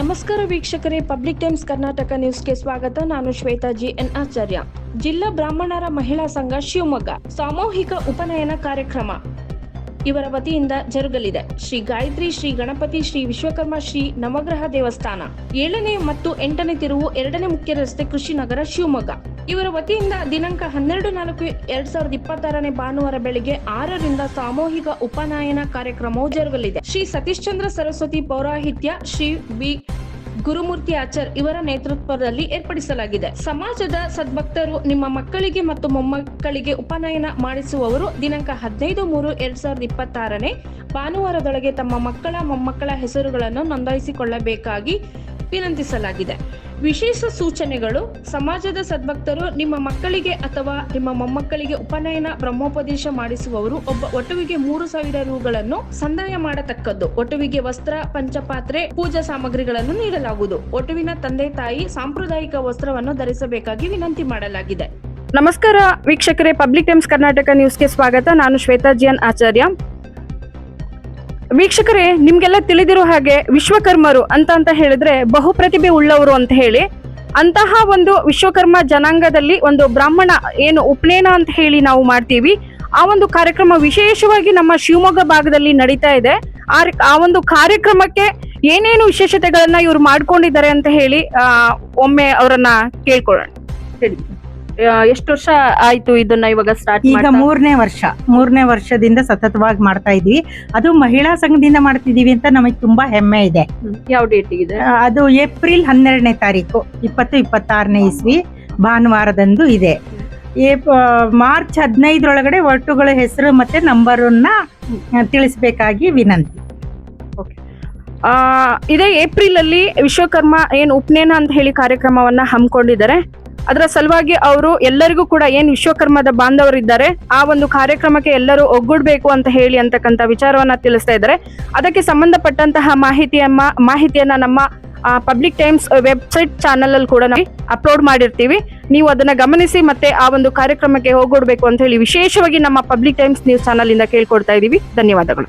ನಮಸ್ಕಾರ ವೀಕ್ಷಕರೇ, public times Karnataka ನ್ಯೂಸ್ಗೆ ಸ್ವಾಗತ. ನಾನು ಶ್ವೇತಾ ಜಿ.ಎನ್. ಆಚಾರ್ಯ. ಜಿಲ್ಲಾ ಬ್ರಾಹ್ಮಣರ ಮಹಿಳಾ ಸಂಘ ಶಿವಮೊಗ್ಗ ಸಾಮೂಹಿಕ ಉಪನಯನ ಕಾರ್ಯಕ್ರಮ ಇವರ ವತಿಯಿಂದ ಜರುಗಲಿದೆ. ಶ್ರೀ ಗಾಯತ್ರಿ, ಶ್ರೀ ಗಣಪತಿ, ಶ್ರೀ ವಿಶ್ವಕರ್ಮ, ಶ್ರೀ ನವಗ್ರಹ ದೇವಸ್ಥಾನ, 7ನೇ ಮತ್ತು 8ನೇ ತಿರುವು, 2ನೇ ಮುಖ್ಯ ರಸ್ತೆ, ಕೃಷಿನಗರ, ಶಿವಮೊಗ್ಗ. ಇವರ ವತಿಯಿಂದ ದಿನಾಂಕ 12/4/2026 ಭಾನುವಾರ ಬೆಳಿಗ್ಗೆ 6ರಿಂದ ಸಾಮೂಹಿಕ ಉಪನಯನ ಕಾರ್ಯಕ್ರಮವು ಜರುಗಲಿದೆ. ಶ್ರೀ ಸತೀಶ್ ಚಂದ್ರ ಸರಸ್ವತಿ ಪೌರಾಹಿತ್ಯ, ಶ್ರೀ ಬಿ ಗುರುಮೂರ್ತಿ ಆಚಾರ್ ಇವರ ನೇತೃತ್ವದಲ್ಲಿ ಏರ್ಪಡಿಸಲಾಗಿದೆ. ಸಮಾಜದ ಸದ್ಭಕ್ತರು ನಿಮ್ಮ ಮಕ್ಕಳಿಗೆ ಮತ್ತು ಮೊಮ್ಮಕ್ಕಳಿಗೆ ಉಪನಯನ ಮಾಡಿಸುವವರು ದಿನಾಂಕ 15/3/2026 ಭಾನುವಾರದೊಳಗೆ ತಮ್ಮ ಮಕ್ಕಳ ಮೊಮ್ಮಕ್ಕಳ ಹೆಸರುಗಳನ್ನು ನೋಂದಾಯಿಸಿಕೊಳ್ಳಬೇಕಾಗಿ ವಿನಂತಿಸಲಾಗಿದೆ. ವಿಶೇಷ ಸೂಚನೆಗಳು: ಸಮಾಜದ ಸದ್ಭಕ್ತರು ನಿಮ್ಮ ಮಕ್ಕಳಿಗೆ ಅಥವಾ ನಿಮ್ಮ ಮೊಮ್ಮಕ್ಕಳಿಗೆ ಉಪನಯನ ಬ್ರಹ್ಮೋಪದೇಶ ಮಾಡಿಸುವವರು ಒಟುವಿಗೆ 3,000 ರೂಗಳನ್ನು ಸಂದಾಯ ಮಾಡತಕ್ಕದ್ದು. ಒಟುವಿಗೆ ವಸ್ತ್ರ, ಪಂಚಪಾತ್ರೆ, ಪೂಜಾ ಸಾಮಗ್ರಿಗಳನ್ನು ನೀಡಲಾಗುವುದು. ಒಟುವಿನ ತಂದೆ ತಾಯಿ ಸಾಂಪ್ರದಾಯಿಕ ವಸ್ತ್ರವನ್ನು ಧರಿಸಬೇಕಾಗಿ ವಿನಂತಿ ಮಾಡಲಾಗಿದೆ. ನಮಸ್ಕಾರ ವೀಕ್ಷಕರೇ, ಪಬ್ಲಿಕ್ ಟೈಮ್ಸ್ ಕರ್ನಾಟಕ ನ್ಯೂಸ್ಗೆ ಸ್ವಾಗತ. ನಾನು ಶ್ವೇತಾ ಜಿ.ಎನ್. ಆಚಾರ್ಯ. ವೀಕ್ಷಕರೇ, ನಿಮ್ಗೆಲ್ಲ ತಿಳಿದಿರೋ ಹಾಗೆ ವಿಶ್ವಕರ್ಮರು ಅಂತ ಹೇಳಿದ್ರೆ ಬಹುಪ್ರತಿಭೆ ಉಳ್ಳವರು ಅಂತ ಹೇಳಿ, ಅಂತಹ ಒಂದು ವಿಶ್ವಕರ್ಮ ಜನಾಂಗದಲ್ಲಿ ಒಂದು ಬ್ರಾಹ್ಮಣ ಏನು ಉಪನಯನ ಅಂತ ಹೇಳಿ ನಾವು ಮಾಡ್ತೀವಿ. ಆ ಒಂದು ಕಾರ್ಯಕ್ರಮ ವಿಶೇಷವಾಗಿ ನಮ್ಮ ಶಿವಮೊಗ್ಗ ಭಾಗದಲ್ಲಿ ನಡೀತಾ ಇದೆ. ಆ ಒಂದು ಕಾರ್ಯಕ್ರಮಕ್ಕೆ ಏನೇನು ವಿಶೇಷತೆಗಳನ್ನ ಇವ್ರು ಮಾಡ್ಕೊಂಡಿದ್ದಾರೆ ಅಂತ ಹೇಳಿ ಒಮ್ಮೆ ಅವರನ್ನ ಕೇಳ್ಕೊಳ್ಳೋಣ. ಎಷ್ಟು ವರ್ಷ ಆಯ್ತು ಇದನ್ನ ಇವಾಗ ಸ್ಟಾರ್ಟ್? ಈಗ ಮೂರನೇ ವರ್ಷದಿಂದ ಸತತವಾಗಿ ಮಾಡ್ತಾ ಇದ್ವಿ. ಅದು ಮಹಿಳಾ ಸಂಘದಿಂದ ಮಾಡ್ತಿದೀವಿ ಅಂತ ನಮಗೆ ತುಂಬಾ ಹೆಮ್ಮೆ ಇದೆ. ಯಾವ ಡೇಟ್ ಇದೆ ಅದು? ಏಪ್ರಿಲ್ 12ನೇ ತಾರೀಕು 2026 ಇಸ್ವಿ ಭಾನುವಾರದಂದು ಇದೆ. ಮಾರ್ಚ್ 15ರೊಳಗಡೆ ಒಟ್ಟುಗಳ ಹೆಸರು ಮತ್ತೆ ನಂಬರನ್ನ ತಿಳಿಸಬೇಕಾಗಿ ವಿನಂತಿ. ಇದೇ ಏಪ್ರಿಲ್ ಅಲ್ಲಿ ವಿಶ್ವಕರ್ಮ ಏನು ಉಪನಯನ ಅಂತ ಹೇಳಿ ಕಾರ್ಯಕ್ರಮವನ್ನ ಹಮ್ಮಿಕೊಂಡಿದ್ದಾರೆ. ಅದರ ಸಲುವಾಗಿ ಅವರು ಎಲ್ಲರಿಗೂ ಕೂಡ ಏನ್ ವಿಶ್ವಕರ್ಮದ ಬಾಂಧವರಿದ್ದಾರೆ ಆ ಒಂದು ಕಾರ್ಯಕ್ರಮಕ್ಕೆ ಎಲ್ಲರೂ ಒಗ್ಗೂಡ್ಬೇಕು ಅಂತ ಹೇಳಿ ಅಂತಕ್ಕಂಥ ವಿಚಾರವನ್ನ ತಿಳಿಸ್ತಾ ಇದ್ದಾರೆ. ಅದಕ್ಕೆ ಸಂಬಂಧಪಟ್ಟಂತಹ ಮಾಹಿತಿಯನ್ನ ನಮ್ಮ ಪಬ್ಲಿಕ್ ಟೈಮ್ಸ್ ವೆಬ್ಸೈಟ್ ಚಾನಲ್ ಅಲ್ಲಿ ಕೂಡ ನಾವು ಅಪ್ಲೋಡ್ ಮಾಡಿರ್ತೀವಿ. ನೀವು ಅದನ್ನ ಗಮನಿಸಿ ಮತ್ತೆ ಆ ಒಂದು ಕಾರ್ಯಕ್ರಮಕ್ಕೆ ಹೋಗ್ಬಿಡ್ಬೇಕು ಅಂತ ಹೇಳಿ ವಿಶೇಷವಾಗಿ ನಮ್ಮ ಪಬ್ಲಿಕ್ ಟೈಮ್ಸ್ ನ್ಯೂಸ್ ಚಾನಲ್ ಇಂದ ಕೇಳ್ಕೊಡ್ತಾ ಇದೀವಿ. ಧನ್ಯವಾದಗಳು.